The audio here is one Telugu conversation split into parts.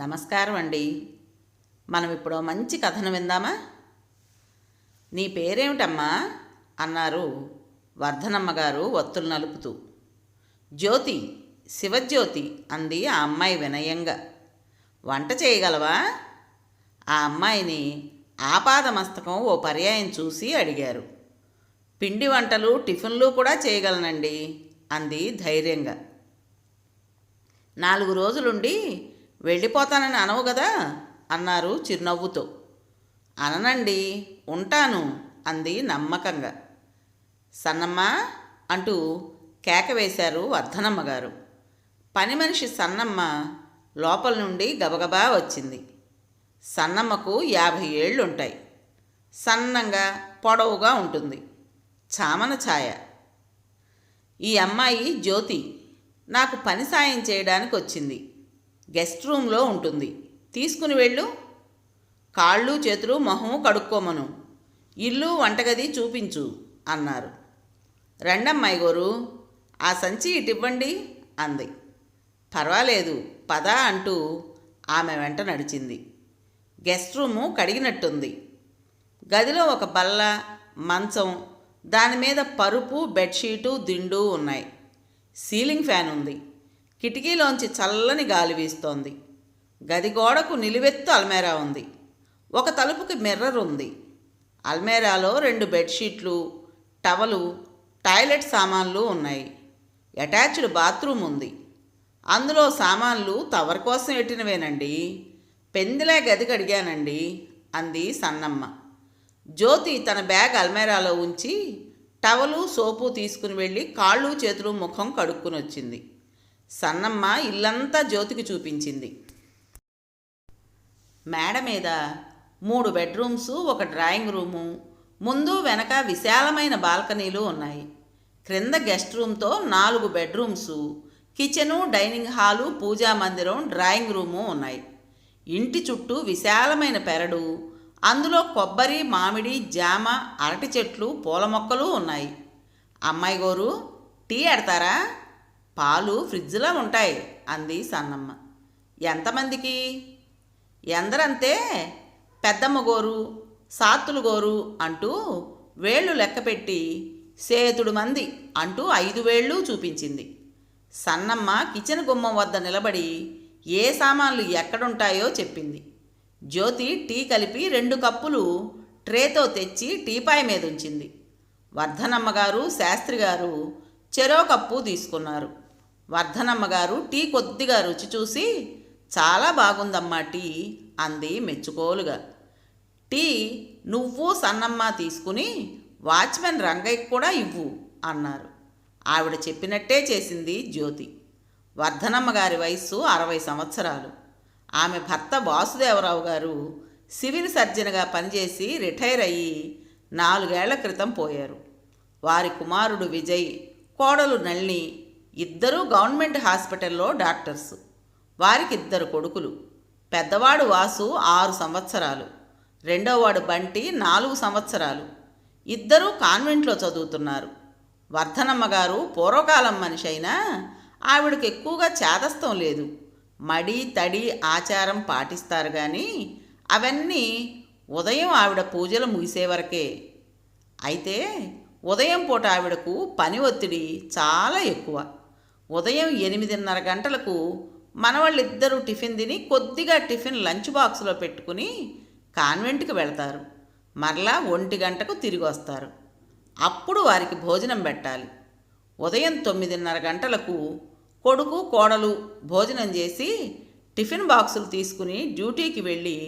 నమస్కారం అండి. మనం ఇప్పుడు మంచి కథను విందామా? నీ పేరేమిటమ్మా అన్నారు వర్ధనమ్మ గారు ఒత్తులు నలుపుతూ. జ్యోతి, శివజ్యోతి అంది ఆ అమ్మాయి వినయంగా. వంట చేయగలవా? ఆ అమ్మాయిని ఆపాదమస్తకం ఓ పర్యాయం చూసి అడిగారు. పిండి వంటలు టిఫిన్లు కూడా చేయగలనండి అంది ధైర్యంగా. 4 రోజులుండి వెళ్ళిపోతానని అనవు కదా అన్నారు చిరునవ్వుతో. అననండి, ఉంటాను అంది నమ్మకంగా. సన్నమ్మ అంటూ కేక వేశారు వర్ధనమ్మ గారు. పని మనిషి సన్నమ్మ లోపల నుండి గబగబా వచ్చింది. సన్నమ్మకు 50 ఏళ్ళుంటాయి. సన్నంగా పొడవుగా ఉంటుంది. చామన ఛాయ. ఈ అమ్మాయి జ్యోతి నాకు పని సాయం చేయడానికి వచ్చింది. గెస్ట్ రూమ్లో ఉంటుంది, తీసుకుని వెళ్ళు. కాళ్ళు చేతులు మొహం కడుక్కోమను, ఇల్లు వంటగది చూపించు అన్నారు. రెండమ్మాయి గోరు, ఆ సంచి ఇటివ్వండి అంది. పర్వాలేదు పద అంటూ ఆమె వెంట నడిచింది. గెస్ట్ రూము కడిగినట్టుంది. గదిలో ఒక బల్ల, మంచం, దానిమీద పరుపు, బెడ్షీటు, దిండు ఉన్నాయి. సీలింగ్ ఫ్యాన్ ఉంది. కిటికీలోంచి చల్లని గాలి వీస్తోంది. గది గోడకు నిలువెత్తు అల్మేరా ఉంది. ఒక తలుపుకి మిర్రర్ ఉంది. అల్మేరాలో 2 బెడ్షీట్లు, టవలు, టాయిలెట్ సామాన్లు ఉన్నాయి. అటాచ్డ్ బాత్రూమ్ ఉంది. అందులో సామాన్లు తవర్ కోసం ఎట్టినవేనండి. పెందిలే గది కడిగానండి అంది సన్నమ్మ. జ్యోతి తన బ్యాగ్ అల్మేరాలో ఉంచి టవలు, సోపు తీసుకుని వెళ్ళి కాళ్ళు చేతులు ముఖం కడుక్కుని వచ్చింది. సన్నమ్మ ఇల్లంతా జ్యోతికి చూపించింది. మేడ మీద 3 బెడ్రూమ్సు, ఒక డ్రాయింగ్ రూము, ముందు వెనక విశాలమైన బాల్కనీలు ఉన్నాయి. క్రింద గెస్ట్ రూమ్తో 4 bedrooms, kitchen, dining hall, puja మందిరం, డ్రాయింగ్ రూము ఉన్నాయి. ఇంటి చుట్టూ విశాలమైన పెరడు, అందులో కొబ్బరి, మామిడి, జామ, అరటి చెట్లు, పూల మొక్కలు ఉన్నాయి. అమ్మాయి గోరు, టీ ఎడతారా? పాలు ఫ్రిడ్జ్లో ఉంటాయి అంది సన్నమ్మ. ఎంతమందికి? ఎందరంతే పెద్దమ్మ గోరు, సాత్తులు గోరు అంటూ వేళ్ళు లెక్కపెట్టి 7 మంది అంటూ 5 వేళ్ళు చూపించింది. సన్నమ్మ కిచెన్ గుమ్మం వద్ద నిలబడి ఏ సామాన్లు ఎక్కడుంటాయో చెప్పింది. జ్యోతి టీ కలిపి 2 కప్పులు ట్రేతో తెచ్చి టీపాయ్ మీద ఉంచింది. వర్ధనమ్మగారు, శాస్త్రిగారు చెరో కప్పు తీసుకున్నారు. వర్ధనమ్మగారు టీ కొద్దిగా రుచి చూసి, చాలా బాగుందమ్మా టీ అంది మెచ్చుకోలుగా. టీ నువ్వు సన్నమ్మ తీసుకుని వాచ్మెన్ రంగయ్యకు కూడా ఇవ్వు అన్నారు. ఆవిడ చెప్పినట్టే చేసింది జ్యోతి. వర్ధనమ్మగారి వయస్సు 60 సంవత్సరాలు. ఆమె భర్త వాసుదేవరావు గారు సివిల్ సర్జన్గా పనిచేసి రిటైర్ అయ్యి 4 ఏళ్ల క్రితం పోయారు. వారి కుమారుడు విజయ్, కోడలు నళిని ఇద్దరూ గవర్నమెంట్ హాస్పిటల్లో డాక్టర్సు. వారికి 2 కొడుకులు. పెద్దవాడు వాసు 6 సంవత్సరాలు, రెండోవాడు బంటి 4 సంవత్సరాలు. ఇద్దరూ కాన్వెంట్లో చదువుతున్నారు. వర్ధనమ్మగారు పూర్వకాలం మనిషి అయినా ఆవిడకు ఎక్కువగా చేదస్తం లేదు. మడి తడి ఆచారం పాటిస్తారు కానీ అవన్నీ ఉదయం ఆవిడ పూజలు ముగిసే వరకే. అయితే ఉదయం పూట ఆవిడకు పని ఒత్తిడి చాలా ఎక్కువ. ఉదయం 8:30 గంటలకు మనవాళ్ళిద్దరూ టిఫిన్ తిని కొద్దిగా టిఫిన్ లంచ్ బాక్స్లో పెట్టుకుని కాన్వెంట్కి వెళతారు. మరలా 1 గంటకు తిరిగి వస్తారు. అప్పుడు వారికి భోజనం పెట్టాలి. ఉదయం 9:30 గంటలకు కొడుకు, కోడలు భోజనం చేసి టిఫిన్ బాక్సులు తీసుకుని డ్యూటీకి వెళ్ళి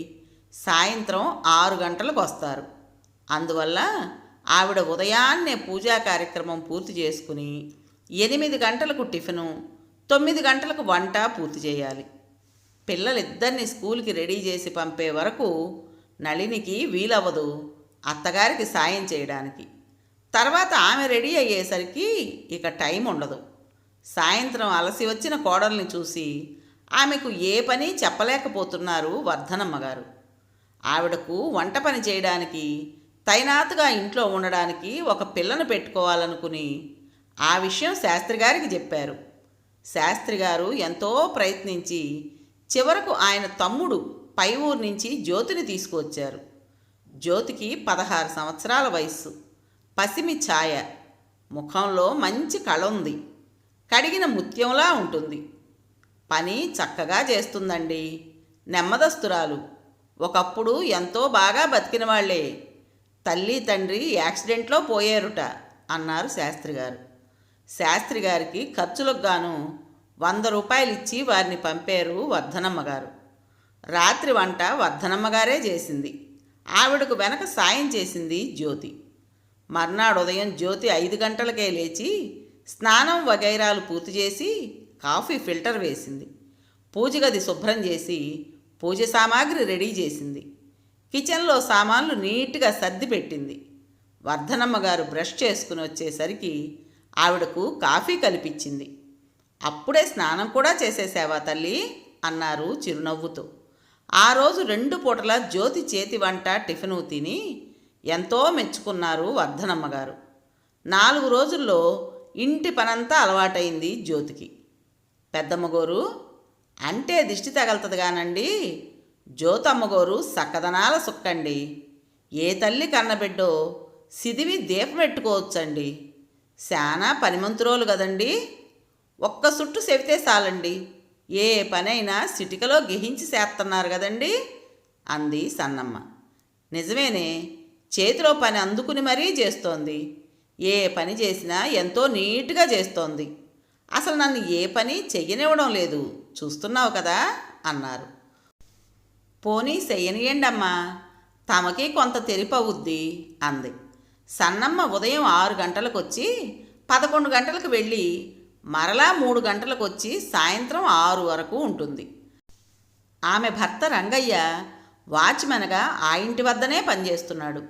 సాయంత్రం 6 గంటలకు వస్తారు. అందువల్ల ఆవిడ ఉదయాన్నే పూజా కార్యక్రమం పూర్తి చేసుకుని 8 గంటలకు టిఫిను, 9 గంటలకు వంట పూర్తి చేయాలి. పిల్లలిద్దరిని స్కూల్కి రెడీ చేసి పంపే వరకు నళినికి వీలవ్వదు అత్తగారికి సాయం చేయడానికి. తర్వాత ఆమె రెడీ అయ్యేసరికి ఇక టైం ఉండదు. సాయంత్రం అలసి వచ్చిన కోడల్ని చూసి ఆమెకు ఏ పని చెప్పలేకపోతున్నారు వర్ధనమ్మగారు. ఆవిడకు వంట పని చేయడానికి, తైనాతుగా ఇంట్లో ఉండడానికి ఒక పిల్లను పెట్టుకోవాలనుకుని ఆ విషయం శాస్త్రిగారికి చెప్పారు. శాస్త్రిగారు ఎంతో ప్రయత్నించి చివరకు ఆయన తమ్ముడు పై ఊరు నుంచి జ్యోతిని తీసుకువచ్చారు. జ్యోతికి 16 సంవత్సరాల వయస్సు, పసిమి ఛాయ, ముఖంలో మంచి కళ ఉంది, కడిగిన ముత్యంలా ఉంటుంది. పని చక్కగా చేస్తుందండి, నెమ్మదస్తురాలు. ఒకప్పుడు ఎంతో బాగా బతికిన వాళ్లే తల్లి తండ్రి యాక్సిడెంట్లో పోయారుట అన్నారు శాస్త్రిగారు. శాస్త్రిగారికి ఖర్చులకు గాను 100 రూపాయలు ఇచ్చి వారిని పంపారు వర్ధనమ్మగారు. రాత్రి వంట వర్ధనమ్మగారే చేసింది. ఆవిడకు వెనక సాయం చేసింది జ్యోతి. మర్నాడు ఉదయం జ్యోతి 5 గంటలకే లేచి స్నానం వగైరాలు పూర్తి చేసి కాఫీ ఫిల్టర్ వేసింది. పూజగది శుభ్రం చేసి పూజ సామాగ్రి రెడీ చేసింది. కిచెన్లో సామాన్లు నీట్గా సర్ది పెట్టింది. వర్ధనమ్మగారు బ్రష్ చేసుకుని వచ్చేసరికి ఆవిడకు కాఫీ కలిపించింది. అప్పుడే స్నానం కూడా చేసేసావా తల్లి అన్నారు చిరునవ్వుతో. ఆ రోజు 2 పూటల జ్యోతి చేతి వంట టిఫిను తిని ఎంతో మెచ్చుకున్నారు వర్ధనమ్మగారు. 4 రోజుల్లో ఇంటి పనంతా అలవాటైంది జ్యోతికి. పెద్దమ్మగోరు అంటే దిష్టి తగలుతుంది కానండి, జ్యోతమ్మగోరు సక్కదనాల సుక్కండి. ఏ తల్లి కన్నబిడ్డో సిదివి దీపం పెట్టుకోవచ్చండి. శానా పనిమంతురోలు కదండి, ఒక్క సుట్టు చెబితే చాలండి, ఏ పనైనా సిటికలో గిహించి చేస్తున్నారు కదండి అంది సన్నమ్మ. నిజమేనే, చేతిలో పని అందుకుని మరీ చేస్తోంది. ఏ పని చేసినా ఎంతో నీట్గా చేస్తోంది. అసలు నన్ను ఏ పని చెయ్యనివ్వడం లేదు, చూస్తున్నావు కదా అన్నారు. పోనీ చెయ్యనియండమ్మా, తమకి కొంత తెరిపవుద్ది అంది. సన్నమ్మ ఉదయం 6 గంటలకు వచ్చి 11 గంటలకు వెళ్ళి మరలా 3 గంటలకు వచ్చి సాయంత్రం 6 వరకు ఉంటుంది. ఆమె భర్త రంగయ్య వాచ్మెన్గా ఆ ఇంటి వద్దనే పనిచేస్తున్నాడు.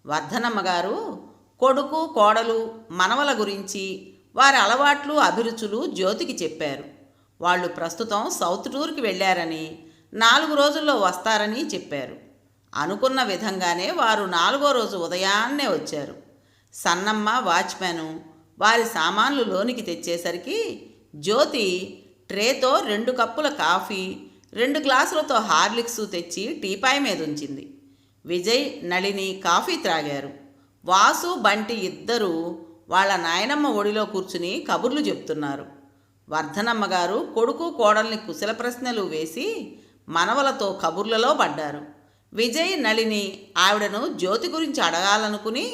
వర్ధనమ్మగారు కొడుకు కోడలు మనవల గురించి వారి అలవాట్లు అభిరుచులు జ్యోతికి చెప్పారు. వాళ్ళు ప్రస్తుతం సౌత్ టూర్కి వెళ్ళారని 4 రోజుల్లో వస్తారని చెప్పారు. అనుకున్న విధంగానే వారు 4వ రోజు ఉదయాన్నే వచ్చారు. సన్నమ్మ వాచ్మెను వారి సామాన్లు లోనికి తెచ్చేసరికి జ్యోతి ట్రేతో 2 కప్పుల కాఫీ 2 గ్లాసులతో హార్లిక్స్ తెచ్చి టీపాయ్ మీద ఉంచింది. విజయ్ నళిని కాఫీ త్రాగారు. వాసు బంటి ఇద్దరూ వాళ్ళ నాయనమ్మ ఒడిలో కూర్చుని కబుర్లు చెప్తున్నారు. వర్ధనమ్మగారు కొడుకు కోడల్ని కుశల ప్రశ్నలు వేసి మనవలతో కబుర్లలో పడ్డారు. విజయ్ నళిని ఆవిడను జ్యోతి గురించి అడగాలనుకుని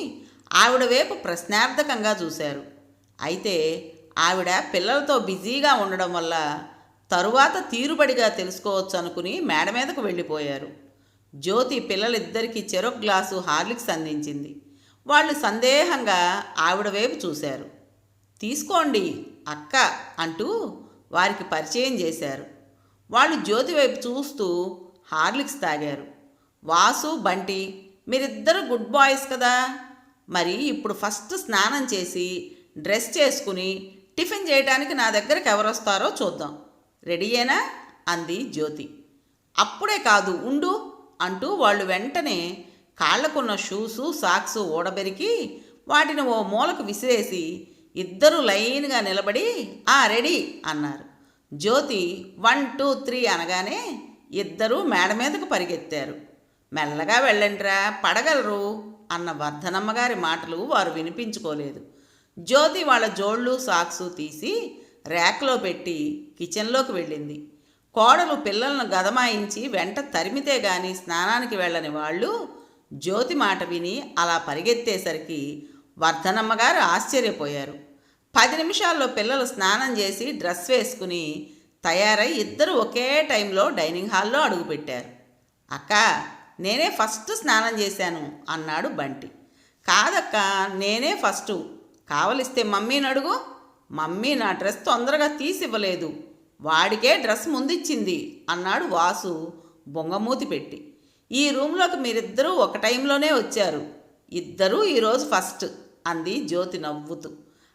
ఆవిడ వైపు ప్రశ్నార్థకంగా చూశారు. అయితే ఆవిడ పిల్లలతో బిజీగా ఉండడం వల్ల తరువాత తీరుబడిగా తెలుసుకోవచ్చు అనుకుని మేడ మీదకు వెళ్ళిపోయారు. జ్యోతి పిల్లలిద్దరికీ చెరొక గ్లాసు హార్లిక్స్ అందించింది. వాళ్ళు సందేహంగా ఆవిడ వైపు చూశారు. తీసుకోండి అక్క అంటూ వారికి పరిచయం చేశారు. వాళ్ళు జ్యోతి వైపు చూస్తూ హార్లిక్స్ తాగారు. వాసు బంటి మీరిద్దరు గుడ్ బాయ్స్ కదా, మరి ఇప్పుడు ఫస్ట్ స్నానం చేసి డ్రెస్ చేసుకుని టిఫిన్ చేయడానికి నా దగ్గరకు ఎవరొస్తారో చూద్దాం, రెడీయేనా అంది జ్యోతి. అప్పుడే కాదు ఉండు అంటూ వాళ్ళు వెంటనే కాళ్లకున్న షూసు సాక్సు ఊడబెరికి వాటిని ఓ మూలకు విసిరేసి ఇద్దరూ లైన్గా నిలబడి రెడీ అన్నారు. జ్యోతి 1 2 3 అనగానే ఇద్దరూ మేడ మీదకు పరిగెత్తారు. మెల్లగా వెళ్ళండిరా పడగలరు అన్న వర్ధనమ్మగారి మాటలు వారు వినిపించుకోలేదు. జ్యోతి వాళ్ళ జోళ్ళు సాక్సు తీసి ర్యాక్లో పెట్టి కిచెన్లోకి వెళ్ళింది. కోడలు పిల్లలను గదమాయించి వెంట తరిమితే గాని స్నానానికి వెళ్ళని వాళ్ళు జ్యోతి మాట విని అలా పరిగెత్తేసరికి వర్ధనమ్మగారు ఆశ్చర్యపోయారు. 10 నిమిషాల్లో పిల్లలు స్నానం చేసి డ్రెస్ వేసుకుని తయారై ఇద్దరు ఒకే టైంలో డైనింగ్ హాల్లో అడుగుపెట్టారు. అక్క నేనే ఫస్ట్ స్నానం చేశాను అన్నాడు బంటి. కాదక్క నేనే ఫస్టు, కావలిస్తే మమ్మీని అడుగు, మమ్మీ నా డ్రెస్ తొందరగా తీసివ్వలేదు, వాడికే డ్రెస్ ముందిచ్చింది అన్నాడు వాసు బొంగమూతి పెట్టి. ఈ రూమ్లోకి మీరిద్దరూ ఒక టైంలోనే వచ్చారు, ఇద్దరూ ఈరోజు ఫస్ట్ అంది జ్యోతి నవ్వుతూ.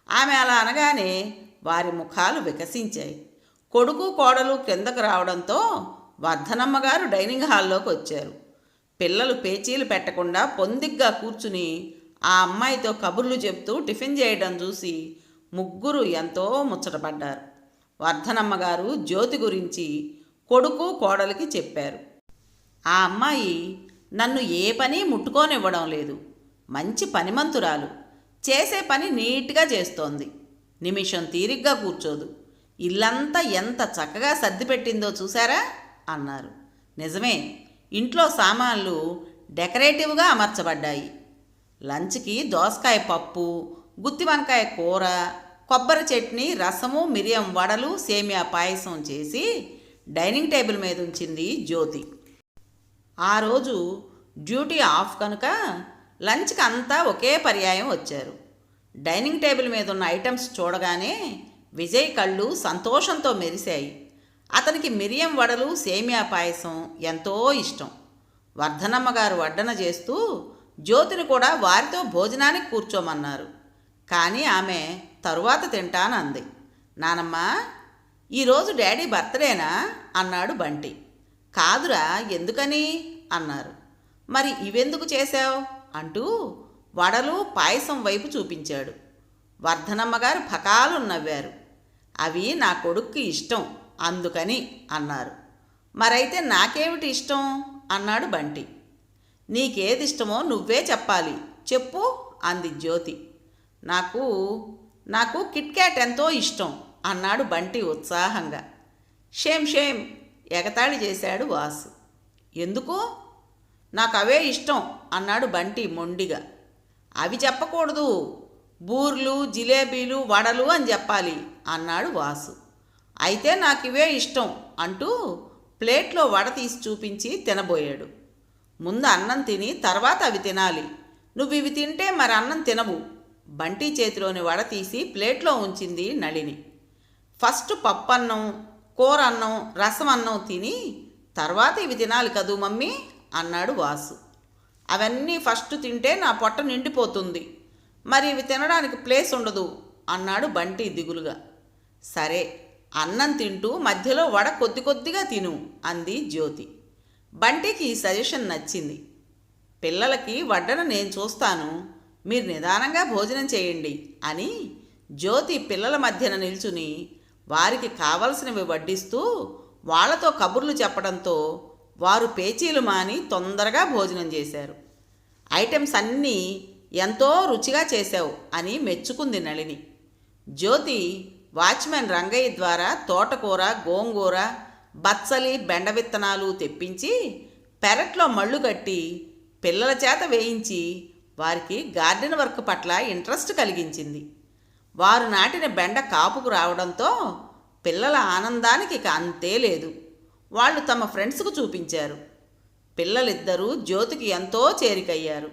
ఆమె అలా అనగానే వారి ముఖాలు వికసించాయి. కొడుకు కోడలు కిందకు రావడంతో వర్ధనమ్మగారు డైనింగ్ హాల్లోకి వచ్చారు. పిల్లలు పేచీలు పెట్టకుండా పొందిగ్గా కూర్చుని ఆ అమ్మాయితో కబుర్లు చెప్తూ టిఫిన్ చేయడం చూసి ముగ్గురు ఎంతో ముచ్చటపడ్డారు. వర్ధనమ్మగారు జ్యోతి గురించి కొడుకు కోడలికి చెప్పారు. ఆ అమ్మాయి నన్ను ఏ పని ముట్టుకోనివ్వడం లేదు. మంచి పనిమంతురాలు. చేసే పని నీట్గా చేస్తోంది. నిమిషం తీరిగ్గా కూర్చోదు. ఇల్లంతా ఎంత చక్కగా సర్దిపెట్టిందో చూసారా అన్నారు. నిజమే, ఇంట్లో సామాన్లు డెకరేటివ్గా అమర్చబడ్డాయి. లంచ్కి దోసకాయ పప్పు, గుత్తి వంకాయ కూర, కొబ్బరి చట్నీ, రసము, మిరియం వడలు, సేమియా పాయసం చేసి డైనింగ్ టేబుల్ మీద ఉంచింది జ్యోతి. ఆ రోజు డ్యూటీ ఆఫ్ కనుక లంచ్కి అంతా ఒకే పర్యాయం వచ్చారు. డైనింగ్ టేబుల్ మీద ఉన్న ఐటమ్స్ చూడగానే విజయ్ కళ్ళు సంతోషంతో మెరిశాయి. అతనికి మిరియం వడలు, సేమియా పాయసం ఎంతో ఇష్టం. వర్ధనమ్మ గారు వడ్డన చేస్తూ జ్యోతిని కూడా వారితో భోజనానికి కూర్చోమన్నారు. కానీ ఆమె తరువాత తింటానంది. నానమ్మ, ఈరోజు డాడీ బర్త్డేనా అన్నాడు బంటి. కాదురా, ఎందుకని అన్నారు. మరి ఇవెందుకు చేశావు అంటూ వడలు పాయసం వైపు చూపించాడు. వర్ధనమ్మ గారు ఫకాలు నవ్వారు. అవి నా కొడుక్కి ఇష్టం అందుకని అన్నారు. మరైతే నాకేమిటి ఇష్టం అన్నాడు బంటి. నీకేది ఇష్టమో నువ్వే చెప్పాలి, చెప్పు అంది జ్యోతి. నాకు నాకు కిట్ క్యాట్ ఎంతో ఇష్టం అన్నాడు బంటి ఉత్సాహంగా. షేమ్ షేమ్ ఎగతాళి చేశాడు వాసు. ఎందుకు? నాకు అవే ఇష్టం అన్నాడు బంటి మొండిగా. అవి చెప్పకూడదు, బూర్లు, జిలేబీలు, వడలు అని చెప్పాలి అన్నాడు వాసు. అయితే నాకు ఇవే ఇష్టం అంటూ ప్లేట్లో వడ తీసి చూపించి తినబోయాడు. ముందు అన్నం తిని తర్వాత అవి తినాలి. నువ్వు ఇవి తింటే మరి అన్నం తినవు. బంటి చేతిలోని వడ తీసి ప్లేట్లో ఉంచింది నళిని. ఫస్ట్ పప్పన్నం, కూర అన్నం, రసం అన్నం తిని తర్వాత ఇవి తినాలి కదూ మమ్మీ అన్నాడు వాసు. అవన్నీ ఫస్ట్ తింటే నా పొట్ట నిండిపోతుంది, మరి ఇవి తినడానికి ప్లేస్ ఉండదు అన్నాడు బంటి దిగులుగా. సరే, అన్నం తింటూ మధ్యలో వడ కొద్ది కొద్దిగా తిను అంది జ్యోతి. బంటికి ఈ సజెషన్ నచ్చింది. పిల్లలకి వడ్డన నేను చూస్తాను, మీరు నిదానంగా భోజనం చేయండి అని జ్యోతి పిల్లల మధ్యన నిల్చుని వారికి కావలసినవి వడ్డిస్తూ వాళ్లతో కబుర్లు చెప్పడంతో వారు పేచీలు మాని తొందరగా భోజనం చేశారు. ఐటమ్స్ అన్నీ ఎంతో రుచిగా చేశావు అని మెచ్చుకుంది నళిని. జ్యోతి వాచ్మెన్ రంగయ్య ద్వారా తోటకూర, గోంగూర, బచ్చలి, బెండ విత్తనాలు తెప్పించి పెరట్లో మళ్ళు కట్టి పిల్లల చేత వేయించి వారికి గార్డెన్ వర్క్ పట్ల ఇంట్రెస్ట్ కలిగించింది. వారు నాటిన బెండ కాపుకు రావడంతో పిల్లల ఆనందానికి ఇక అంతే లేదు. వాళ్ళు తమ ఫ్రెండ్స్కు చూపించారు. పిల్లలిద్దరూ జ్యోతికి ఎంతో చేరికయ్యారు.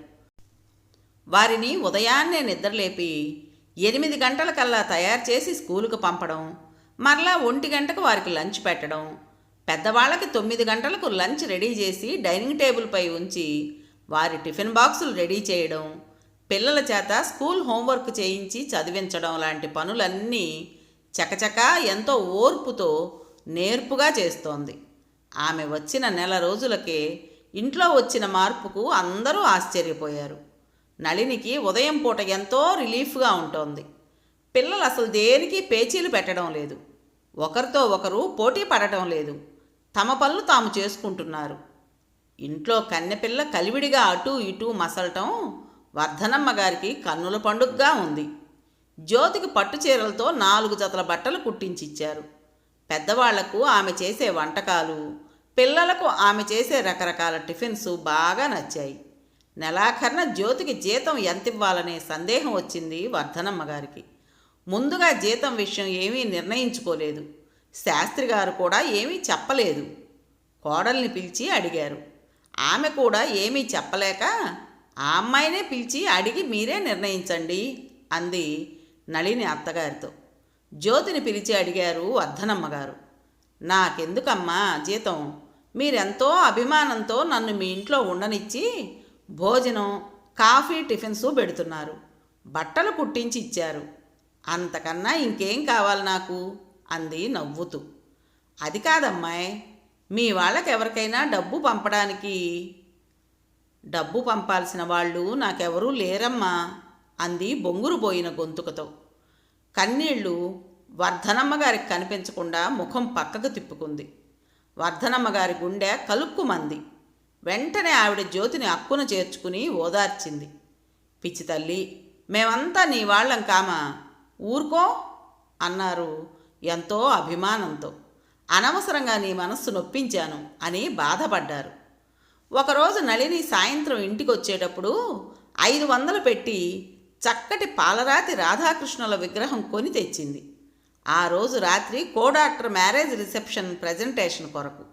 వారిని ఉదయాన్నే నిద్రలేపి 8 గంటలకల్లా తయారు చేసి స్కూలుకు పంపడం, మరలా 1 గంటకు వారికి లంచ్ పెట్టడం, పెద్దవాళ్ళకి 9 గంటలకు లంచ్ రెడీ చేసి డైనింగ్ టేబుల్పై ఉంచి వారి టిఫిన్ బాక్సులు రెడీ చేయడం, పిల్లల చేత స్కూల్ హోంవర్క్ చేయించి చదివించడం లాంటి పనులన్నీ చకచకా ఎంతో ఓర్పుతో నేర్పుగా చేస్తోంది. ఆమె వచ్చిన నెల రోజులకే ఇంట్లో వచ్చిన మార్పుకు అందరూ ఆశ్చర్యపోయారు. నళినికి ఉదయం పూట ఎంతో రిలీఫ్గా ఉంటోంది. పిల్లలు అసలు దేనికి పేచీలు పెట్టడం లేదు, ఒకరితో ఒకరు పోటీ పడటం లేదు, తమ పనులు తాము చేసుకుంటున్నారు. ఇంట్లో కన్నెపిల్ల కలివిడిగా అటూ ఇటూ మసలటం వర్ధనమ్మ గారికి కన్నుల పండుగగా ఉంది. జ్యోతికి పట్టుచీరలతో 4 జతల బట్టలు కుట్టించిచ్చారు. పెద్దవాళ్లకు ఆమె చేసే వంటకాలు, పిల్లలకు ఆమె చేసే రకరకాల టిఫిన్స్ బాగా నచ్చాయి. నెలాఖరున జ్యోతికి జీతం ఎంత ఇవ్వాలనే సందేహం వచ్చింది వర్ధనమ్మ గారికి. ముందుగా జీతం విషయం ఏమీ నిర్ణయించుకోలేదు. శాస్త్రి గారు కూడా ఏమీ చెప్పలేదు. కోడల్ని పిలిచి అడిగారు. ఆమె కూడా ఏమీ చెప్పలేక ఆ అమ్మాయినే పిలిచి అడిగి మీరే నిర్ణయించండి అంది నళిని అత్తగారితో. జ్యోతిని పిలిచి అడిగారు వర్ధనమ్మగారు. నాకెందుకమ్మా జీతం? మీరెంతో అభిమానంతో నన్ను మీ ఇంట్లో ఉండనిచ్చి భోజనం, కాఫీ, టిఫిన్స్ పెడుతున్నారు, బట్టలు కుట్టించి ఇచ్చారు. అంతకన్నా ఇంకేం కావాలి నాకు అంది నవ్వుతూ. అది కాదమ్మాయి, మీ వాళ్ళకి ఎవరికైనా డబ్బు పంపాల్సిన వాళ్ళు నాకెవరూ లేరమ్మా అంది బొంగురు పోయిన గొంతుకతో. కన్నీళ్లు వర్ధనమ్మ గారికి కనిపించకుండా ముఖం పక్కకు తిప్పుకుంది. వర్ధనమ్మ గారి గుండె కలుక్కుమంది. వెంటనే ఆవిడ జ్యోతిని అక్కున చేర్చుకుని ఓదార్చింది. పిచ్చి తల్లి, మేమంతా నీ వాళ్ళం కామా, ఊరుకో అన్నారు ఎంతో అభిమానంతో. అనవసరంగా నీ మనస్సు నొప్పించాను అని బాధపడ్డారు. ఒకరోజు నళిని సాయంత్రం ఇంటికొచ్చేటప్పుడు 500 పెట్టి చక్కటి పాలరాతి రాధాకృష్ణుల విగ్రహం కొని తెచ్చింది. ఆ రోజు రాత్రి కో-డాక్టర్ మ్యారేజ్ రిసెప్షన్ ప్రజెంటేషన్ కొరకు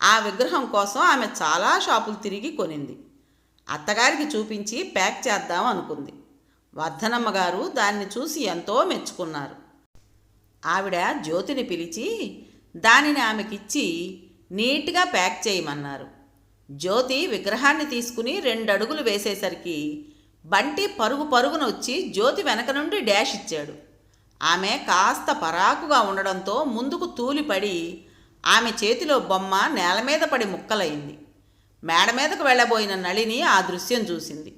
ఆ విగ్రహం కోసం ఆమె చాలా షాపులు తిరిగి కొనింది. అత్తగారికి చూపించి ప్యాక్ చేద్దాం అనుకుంది. వర్ధనమ్మ గారు దాన్ని చూసి ఎంతో మెచ్చుకున్నారు. ఆవిడ జ్యోతిని పిలిచి దానిని ఆమెకిచ్చి నీట్గా ప్యాక్ చేయమన్నారు. జ్యోతి విగ్రహాన్ని తీసుకుని 2 అడుగులు వేసేసరికి బంటి పరుగు పరుగున వచ్చి జ్యోతి వెనక నుండి డాష్ ఇచ్చాడు. ఆమె కాస్త పరాకుగా ఉండడంతో ముందుకు తూలిపడి ఆమె చేతిలో బొమ్మ నేల మీద పడి ముక్కలైంది. మేడ మీదకు వెళ్ళబోయిన నళిని ఆ దృశ్యం చూసింది.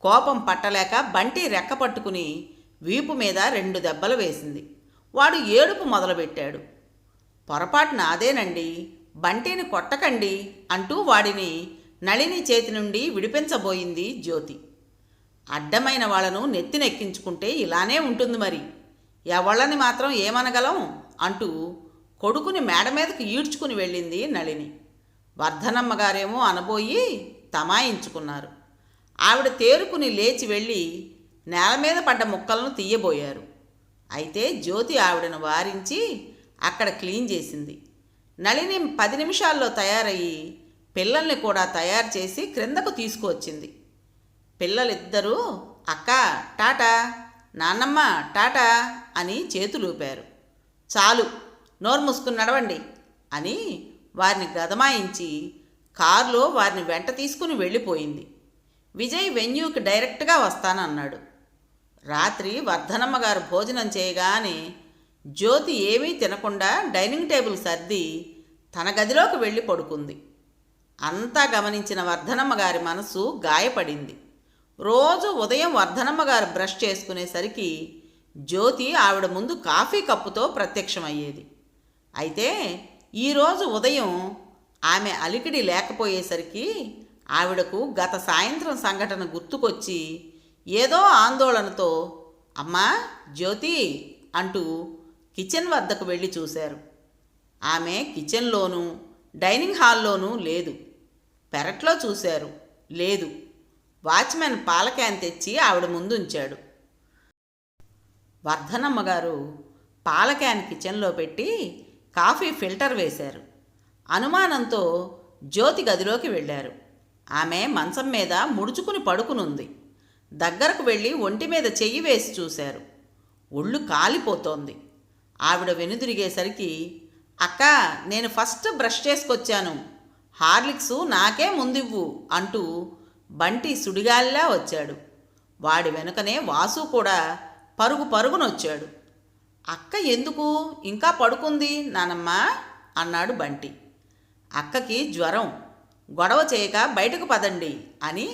కోపం పట్టలేక బంటి రెక్క పట్టుకుని వీపు మీద 2 దెబ్బలు వేసింది. వాడు ఏడుపు మొదలుపెట్టాడు. పొరపాటు నాదేనండి, బంటిని కొట్టకండి అంటూ వాడిని నళిని చేతి నుండి విడిపించబోయింది జ్యోతి. అడ్డమైన వాళ్లను నెత్తినెక్కించుకుంటే ఇలానే ఉంటుంది మరి, ఎవళ్ళని మాత్రం ఏమనగలం అంటూ కొడుకుని మేడ మీదకు ఈడ్చుకుని వెళ్ళింది నళిని. వర్ధనమ్మ గారేమో అనబోయి తమాయించుకున్నారు. ఆవిడ తేరుకుని లేచి వెళ్ళి నేల మీద పడ్డ ముక్కలను తీయబోయారు. అయితే జ్యోతి ఆవిడను వారించి అక్కడ క్లీన్ చేసింది. నళిని 10 నిమిషాల్లో తయారయ్యి పిల్లల్ని కూడా తయారు చేసి క్రిందకు తీసుకువచ్చింది. పిల్లలిద్దరూ అక్క టాటా, నాన్నమ్మ టాటా అని చేతులూపారు. చాలు, నోరు మూసుకుని నడవండి అని వారిని గదమాయించి కారులో వారిని వెంట తీసుకుని వెళ్ళిపోయింది. విజయ్ వెన్యూకి డైరెక్ట్గా వస్తానన్నాడు. రాత్రి వర్ధనమ్మ గారు భోజనం చేయగానే జ్యోతి ఏమీ తినకుండా డైనింగ్ టేబుల్ సర్ది తన గదిలోకి వెళ్ళి పడుకుంది. అంతా గమనించిన వర్ధనమ్మ గారి మనసు గాయపడింది. రోజు ఉదయం వర్ధనమ్మ గారు బ్రష్ చేసుకునేసరికి జ్యోతి ఆవిడ ముందు కాఫీ కప్పుతో ప్రత్యక్షమయ్యేది. అయితే ఈరోజు ఉదయం ఆమె అలికిడి లేకపోయేసరికి ఆవిడకు గత సాయంత్రం సంఘటన గుర్తుకొచ్చి ఏదో ఆందోళనతో అమ్మా జ్యోతి అంటూ కిచెన్ వద్దకు వెళ్ళి చూశారు. ఆమె కిచెన్లోనూ డైనింగ్ హాల్లోనూ లేదు. పెరట్లో చూశారు, లేదు. వాచ్మెన్ పాల క్యాన్ తెచ్చి ఆవిడ ముందుంచాడు. వర్ధనమ్మ గారు పాల క్యాన్ కిచెన్లో పెట్టి కాఫీ ఫిల్టర్ వేశారు. అనుమానంతో జ్యోతి గదిలోకి వెళ్ళారు. ఆమె మంచం మీద ముడుచుకుని పడుకునుంది. దగ్గరకు వెళ్ళి ఒంటి మీద చెయ్యి వేసి చూశారు. ఒళ్ళు కాలిపోతోంది. ఆవిడ వెనుదిరిగేసరికి అక్క, నేను ఫస్ట్ బ్రష్ చేసుకొచ్చాను, హార్లిక్సు నాకే ముందివ్వు అంటూ బంటి సుడిగాలిలా వచ్చాడు. వాడి వెనుకనే వాసు కూడా పరుగు పరుగునొచ్చాడు. అక్క ఎందుకు ఇంకా పడుకుంది నానమ్మ అన్నాడు బంటి. అక్కకి జ్వరం, గొడవ చేయక బయటకు పదండి అని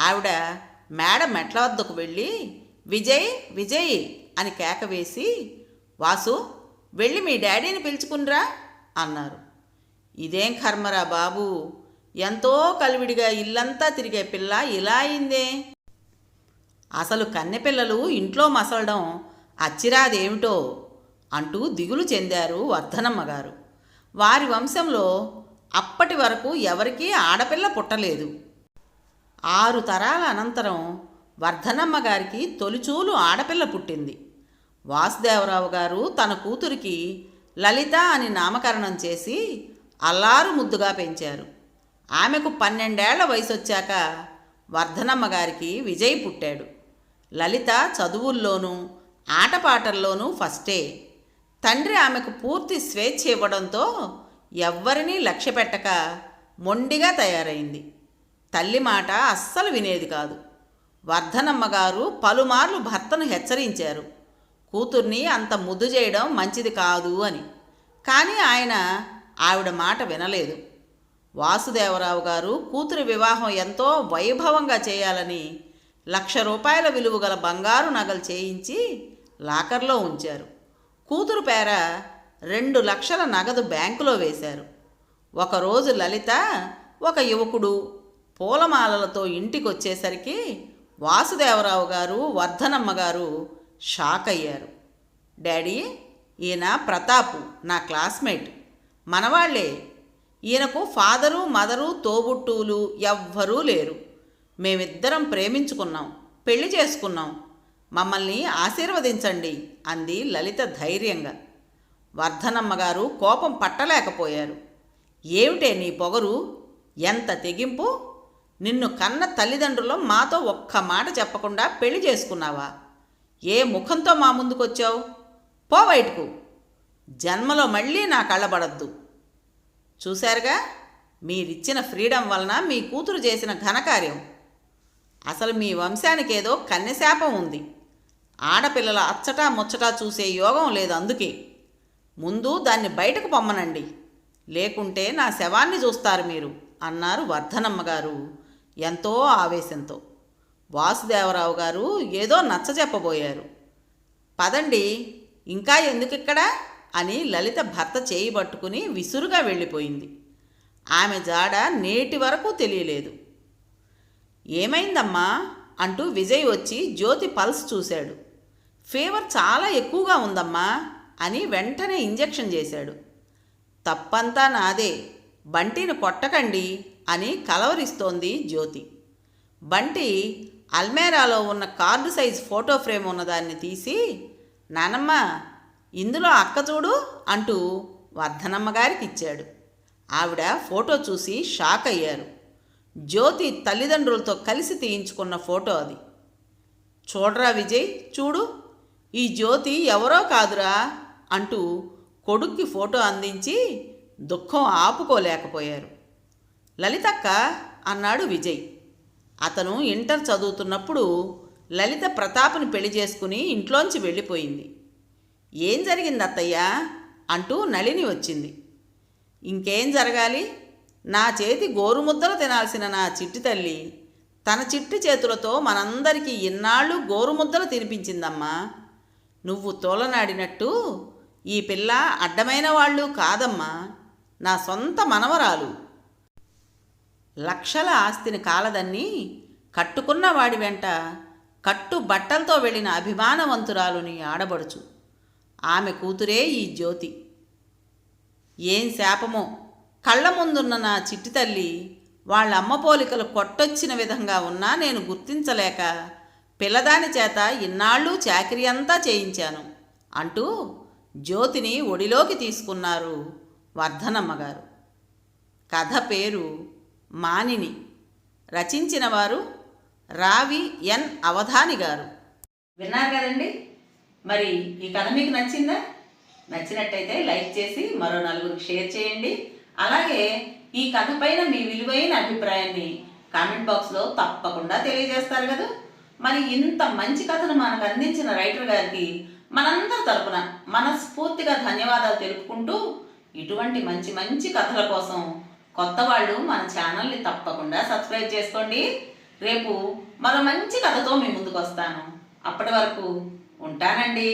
ఆవిడ మేడ మెట్ల వద్దకు వెళ్ళి విజయ్ విజయ్ అని కేక వేసి వాసు వెళ్ళి మీ డాడీని పిలుచుకునిరా అన్నారు. ఇదేం కర్మరా బాబు, ఎంతో కలివిడిగా ఇల్లంతా తిరిగే పిల్ల ఇలా అయిందే. అసలు కన్నెపిల్లలు ఇంట్లో మసలడం అచ్చిరాదేమిటో అంటూ దిగులు చెందారు వర్ధనమ్మ గారు. వారి వంశంలో అప్పటి వరకు ఎవరికీ ఆడపిల్ల పుట్టలేదు. 6 తరాల అనంతరం వర్ధనమ్మ గారికి తొలిచూలు ఆడపిల్ల పుట్టింది. వాసుదేవరావు గారు తన కూతురికి లలిత అని నామకరణం చేసి అల్లారు ముద్దుగా పెంచారు. ఆమెకు 12 ఏళ్ల వయసొచ్చాక వర్ధనమ్మ గారికి విజయ్ పుట్టాడు. లలిత చదువుల్లోనూ ఆటపాటల్లోనూ ఫస్టే. తండ్రి ఆమెకు పూర్తి స్వేచ్ఛ ఇవ్వడంతో ఎవ్వరినీ లక్ష్యపెట్టక మొండిగా తయారైంది. తల్లి మాట అస్సలు వినేది కాదు. వర్ధనమ్మ గారు పలుమార్లు భర్తను హెచ్చరించారు, కూతుర్ని అంత ముద్దు చేయడం మంచిది కాదు అని. కానీ ఆయన ఆవిడ మాట వినలేదు. వాసుదేవరావు గారు కూతురి వివాహం ఎంతో వైభవంగా చేయాలని 1,00,000 రూపాయల విలువ గల బంగారు నగలు చేయించి లాకర్లో ఉంచారు. కూతురు పేర 2 లక్షల నగదు బ్యాంకులో వేశారు. ఒకరోజు లలిత ఒక యువకుడు పూలమాలలతో ఇంటికొచ్చేసరికి వాసుదేవరావు గారు వర్ధనమ్మ గారు షాక్ అయ్యారు. డాడీ, ఈయన ప్రతాపు, నా క్లాస్మేట్, మనవాళ్లే. ఈయనకు ఫాదరు మదరు తోబుట్టువులు ఎవ్వరూ లేరు. మేమిద్దరం ప్రేమించుకున్నాం, పెళ్లి చేసుకున్నాం. మమ్మల్ని ఆశీర్వదించండి అంది లలిత ధైర్యంగా. వర్ధనమ్మగారు కోపం పట్టలేకపోయారు. ఏమిటే నీ పొగరు, ఎంత తెగింపు! నిన్ను కన్న తల్లిదండ్రులు మాతో ఒక్క మాట చెప్పకుండా పెళ్లి చేసుకున్నావా? ఏ ముఖంతో మా ముందుకొచ్చావు? పో బయటకు. జన్మలో మళ్ళీ నా కళ్ళబడద్దు. చూశారుగా, మీరిచ్చిన ఫ్రీడమ్ వలన మీ కూతురు చేసిన ఘనకార్యం. అసలు మీ వంశానికేదో కన్యశాపం ఉంది. ఆడపిల్లల అచ్చటా ముచ్చటా చూసే యోగం లేదు. అందుకే ముందు దాన్ని బయటకు పొమ్మనండి, లేకుంటే నా శవాన్ని చూస్తారు మీరు అన్నారు వర్ధనమ్మగారు ఎంతో ఆవేశంతో. వాసుదేవరావు గారు ఏదో నచ్చజెప్పబోయారు. పదండి, ఇంకా ఎందుకిక్కడ అని లలిత భర్త చేయి పట్టుకుని విసురుగా వెళ్ళిపోయింది. ఆమె జాడ నేటి వరకు తెలియలేదు. ఏమైందమ్మా అంటూ విజయ్ వచ్చి జ్యోతి పల్స్ చూశాడు. ఫీవర్ చాలా ఎక్కువగా ఉందమ్మా అని వెంటనే ఇంజెక్షన్ చేశాడు. తప్పంతా నాదే, బంటిని కొట్టకండి అని కలవరిస్తోంది జ్యోతి. బంటి అల్మేరాలో ఉన్న కార్డు సైజ్ ఫోటో ఫ్రేమ్ ఉన్నదాన్ని తీసి, నానమ్మ ఇందులో అక్క చూడు అంటూ వర్ధనమ్మగారికి ఇచ్చాడు. ఆవిడ ఫోటో చూసి షాక్ అయ్యారు. జ్యోతి తల్లిదండ్రులతో కలిసి తీయించుకున్న ఫోటో అది. చూడరా విజయ్, చూడు, ఈ జ్యోతి ఎవరో కాదురా అంటూ కొడుక్కి ఫోటో అందించి దుఃఖం ఆపుకోలేకపోయారు. లలితక్క అన్నాడు విజయ్. అతను ఇంటర్ చదువుతున్నప్పుడు లలిత ప్రతాప్ని పెళ్లి చేసుకుని ఇంట్లోంచి వెళ్ళిపోయింది. ఏం జరిగింది అత్తయ్యా అంటూ నళిని వచ్చింది. ఇంకేం జరగాలి, నా చేతి గోరుముద్దలు తినాల్సిన నా చిట్టి తల్లి తన చిట్టి చేతులతో మనందరికీ ఇన్నాళ్ళు గోరుముద్దలు తినిపించిందమ్మా. నువ్వు తోలనాడినట్టు ఈ పిల్ల అడ్డమైన వాళ్ళు కాదమ్మా, నా సొంత మనవరాలు. లక్షల ఆస్తిని కాలదన్ని కట్టుకున్న వాడి వెంట కట్టు బట్టలతో వెళ్ళిన అభిమానవంతురాలుని ఆడబడుచు. ఆమె కూతురే ఈ జ్యోతి. ఏం శాపమో, కళ్ళ ముందున్న నా చిట్టి తల్లి వాళ్ళ అమ్మ పోలికలు కొట్టొచ్చిన విధంగా ఉన్నా నేను గుర్తించలేక పిల్లదాని చేత ఇన్నాళ్ళు చాకిరీ అంతా చేయించాను అంటూ జ్యోతిని ఒడిలోకి తీసుకున్నారు వర్ధనమ్మగారు. కథ పేరు మానిని. రచించిన వారు రావి ఎన్ అవధాని గారు. విన్నారు కదండి. మరి ఈ కథ మీకు నచ్చిందా? నచ్చినట్టయితే లైక్ చేసి మరో నలుగురికి షేర్ చేయండి. అలాగే ఈ కథ పైన మీ విలువైన అభిప్రాయాన్ని కామెంట్ బాక్స్లో తప్పకుండా తెలియజేస్తారు కదా. మరి ఇంత మంచి కథను మనకు అందించిన రైటర్ గారికి మనందరి తరపున మనస్ఫూర్తిగా ధన్యవాదాలు తెలుపుకుంటూ, ఇటువంటి మంచి మంచి కథల కోసం కొత్త వాళ్ళు మన ఛానల్ని తప్పకుండా సబ్స్క్రైబ్ చేసుకోండి. రేపు మరో మంచి కథతో మీ ముందుకు వస్తాను. అప్పటి వరకు ఉంటానండి.